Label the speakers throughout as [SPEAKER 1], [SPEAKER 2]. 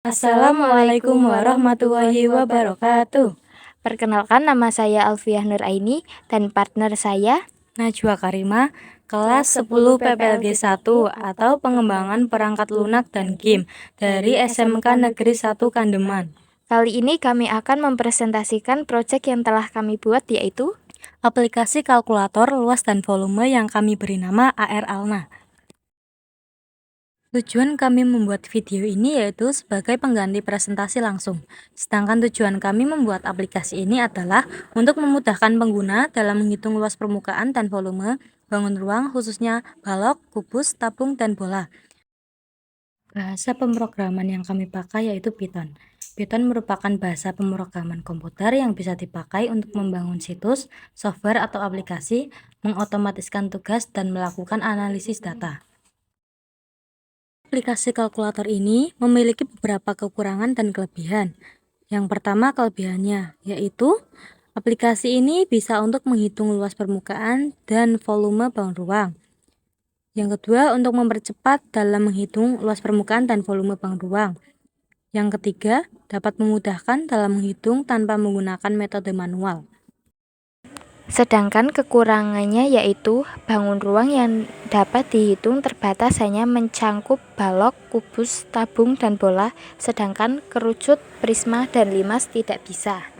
[SPEAKER 1] Assalamualaikum warahmatullahi wabarakatuh. Perkenalkan, nama saya Alfiah Nuraini dan partner saya
[SPEAKER 2] Najwa Karima, kelas 10 PPLG 1 atau pengembangan perangkat lunak dan game dari SMK Negeri 1 Kandeman.
[SPEAKER 1] Kali ini kami akan mempresentasikan proyek yang telah kami buat, yaitu
[SPEAKER 2] Aplikasi kalkulator luas dan volume yang kami beri nama AR Alna. Tujuan kami membuat video ini yaitu sebagai pengganti presentasi langsung. Sedangkan tujuan kami membuat aplikasi ini adalah untuk memudahkan pengguna dalam menghitung luas permukaan dan volume bangun ruang, khususnya balok, kubus, tabung, dan bola. Bahasa pemrograman yang kami pakai yaitu Python. Python merupakan bahasa pemrograman komputer yang bisa dipakai untuk membangun situs, software atau aplikasi, mengotomatiskan tugas, dan melakukan analisis data. Aplikasi kalkulator ini memiliki beberapa kekurangan dan kelebihan. Yang pertama kelebihannya, yaitu aplikasi ini bisa untuk menghitung luas permukaan dan volume bangun ruang. Yang kedua, untuk mempercepat dalam menghitung luas permukaan dan volume bangun ruang. Yang ketiga, dapat memudahkan dalam menghitung tanpa menggunakan metode manual.
[SPEAKER 1] sedangkan kekurangannya yaitu bangun ruang yang dapat dihitung terbatas hanya mencangkup balok, kubus, tabung, dan bola, sedangkan kerucut, prisma, dan limas tidak bisa.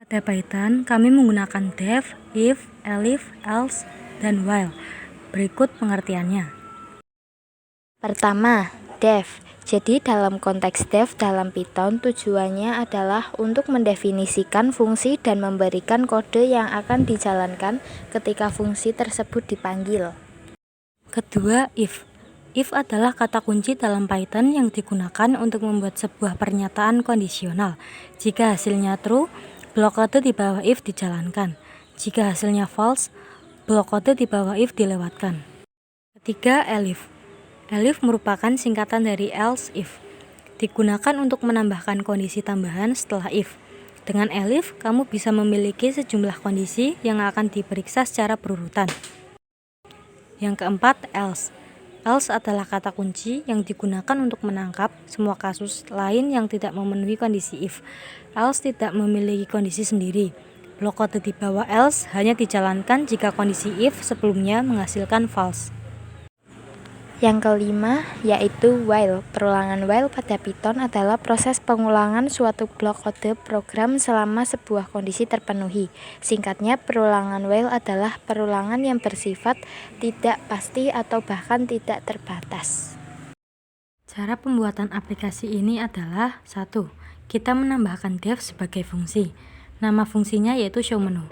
[SPEAKER 2] Pada Python, kami menggunakan def, if, elif, else, dan while. Berikut pengertiannya.
[SPEAKER 1] Pertama, def. Jadi dalam konteks def dalam Python tujuannya adalah untuk mendefinisikan fungsi dan memberikan kode yang akan dijalankan ketika fungsi tersebut dipanggil.
[SPEAKER 2] Kedua, if. If adalah kata kunci dalam Python yang digunakan untuk membuat sebuah pernyataan kondisional. Jika hasilnya true, blok kode di bawah if dijalankan. Jika hasilnya false, blok kode di bawah if dilewatkan. Ketiga, elif. Elif merupakan singkatan dari else if. Digunakan untuk menambahkan kondisi tambahan setelah if. Dengan elif, kamu bisa memiliki sejumlah kondisi yang akan diperiksa secara berurutan. Yang keempat, else. Else adalah kata kunci yang digunakan untuk menangkap semua kasus lain yang tidak memenuhi kondisi if. Else tidak memiliki kondisi sendiri. Blok kode di bawah else hanya dijalankan jika kondisi if sebelumnya menghasilkan false.
[SPEAKER 1] Yang kelima yaitu while. Perulangan while pada Python adalah proses pengulangan suatu blok kode program selama sebuah kondisi terpenuhi. Singkatnya, perulangan while adalah perulangan yang bersifat tidak pasti atau bahkan tidak terbatas.
[SPEAKER 2] Cara pembuatan aplikasi ini adalah 1. Kita menambahkan def sebagai fungsi. Nama fungsinya yaitu show menu.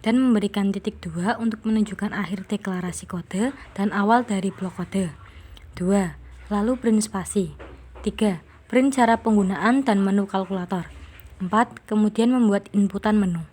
[SPEAKER 2] Dan memberikan titik 2 untuk menunjukkan akhir deklarasi kode dan awal dari blok kode. 2. Lalu print spasi. 3. Print cara penggunaan dan menu kalkulator. 4. Kemudian membuat inputan menu.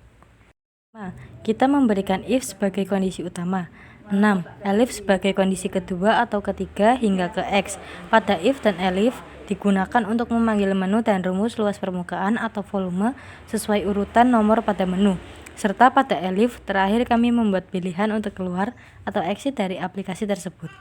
[SPEAKER 2] 5. Kita memberikan if sebagai kondisi utama. 6. Elif sebagai kondisi kedua atau ketiga hingga ke X. Pada if dan elif digunakan untuk memanggil menu dan rumus luas permukaan atau volume sesuai urutan nomor pada menu. Serta pada elif, terakhir kami membuat pilihan untuk keluar atau exit dari aplikasi tersebut.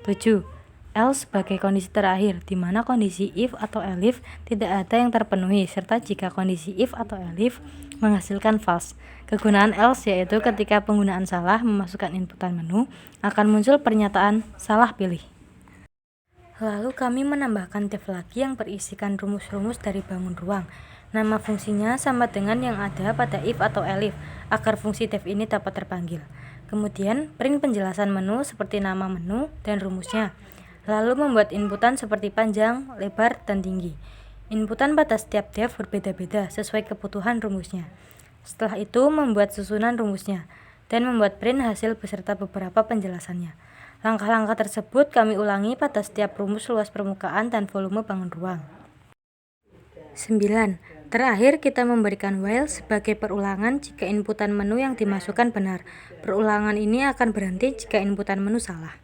[SPEAKER 2] 7. Else sebagai kondisi terakhir, di mana kondisi if atau elif tidak ada yang terpenuhi, serta jika kondisi if atau elif menghasilkan false. Kegunaan else yaitu ketika penggunaan salah memasukkan inputan menu, akan muncul pernyataan salah pilih. Lalu kami menambahkan def lagi yang berisikan rumus-rumus dari bangun ruang. Nama fungsinya sama dengan yang ada pada if atau elif, agar fungsi def ini dapat terpanggil. Kemudian print penjelasan menu seperti nama menu dan rumusnya. Lalu membuat inputan seperti panjang, lebar, dan tinggi. Inputan pada setiap def berbeda-beda sesuai kebutuhan rumusnya. Setelah itu membuat susunan rumusnya dan membuat print hasil beserta beberapa penjelasannya. Langkah-langkah tersebut kami ulangi pada setiap rumus luas permukaan dan volume bangun ruang. 9. Terakhir kita memberikan while sebagai perulangan jika inputan menu yang dimasukkan benar. Perulangan ini akan berhenti jika inputan menu salah.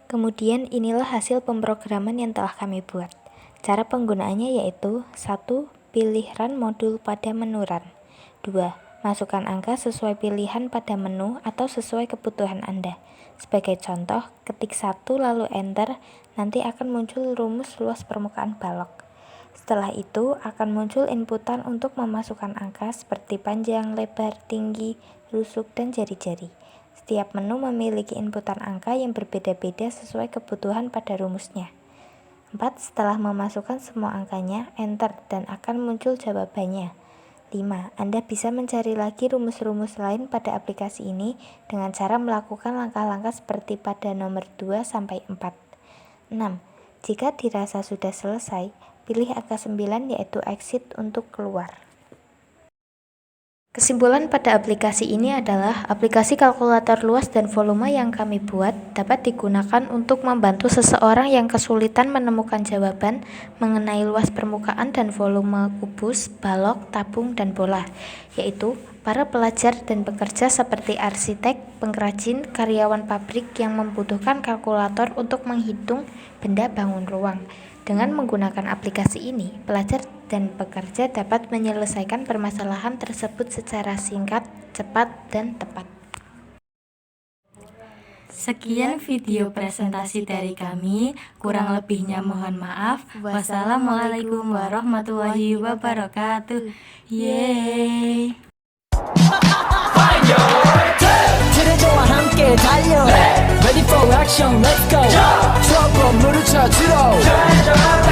[SPEAKER 1] Kemudian inilah hasil pemrograman yang telah kami buat. Cara penggunaannya yaitu 1. Pilih run modul pada menu run. 2. Masukkan angka sesuai pilihan pada menu atau sesuai kebutuhan Anda. Sebagai contoh, ketik 1 lalu enter, nanti akan muncul rumus luas permukaan balok. Setelah itu akan muncul inputan untuk memasukkan angka seperti panjang, lebar, tinggi, rusuk, dan jari-jari. Setiap menu memiliki inputan angka yang berbeda-beda sesuai kebutuhan pada rumusnya. 4. Setelah memasukkan semua angkanya, enter dan akan muncul jawabannya. 5. Anda bisa mencari lagi rumus-rumus lain pada aplikasi ini dengan cara melakukan langkah-langkah seperti pada nomor 2 sampai 4. 6. Jika dirasa sudah selesai, pilih angka 9 yaitu exit untuk keluar. Kesimpulan pada aplikasi ini adalah aplikasi kalkulator luas dan volume yang kami buat dapat digunakan untuk membantu seseorang yang kesulitan menemukan jawaban mengenai luas permukaan dan volume kubus, balok, tabung, dan bola, yaitu para pelajar dan pekerja seperti arsitek, pengrajin, karyawan pabrik yang membutuhkan kalkulator untuk menghitung benda bangun ruang. Dengan menggunakan aplikasi ini, pelajar dan pekerja dapat menyelesaikan permasalahan tersebut secara singkat, cepat, dan tepat.
[SPEAKER 2] Sekian video presentasi dari kami, kurang lebihnya mohon maaf. Wassalamualaikum warahmatullahi wabarakatuh. Yeay.
[SPEAKER 3] 트레저와 함께 달려 Ready for action, let's go 트러블 물을 쳐주러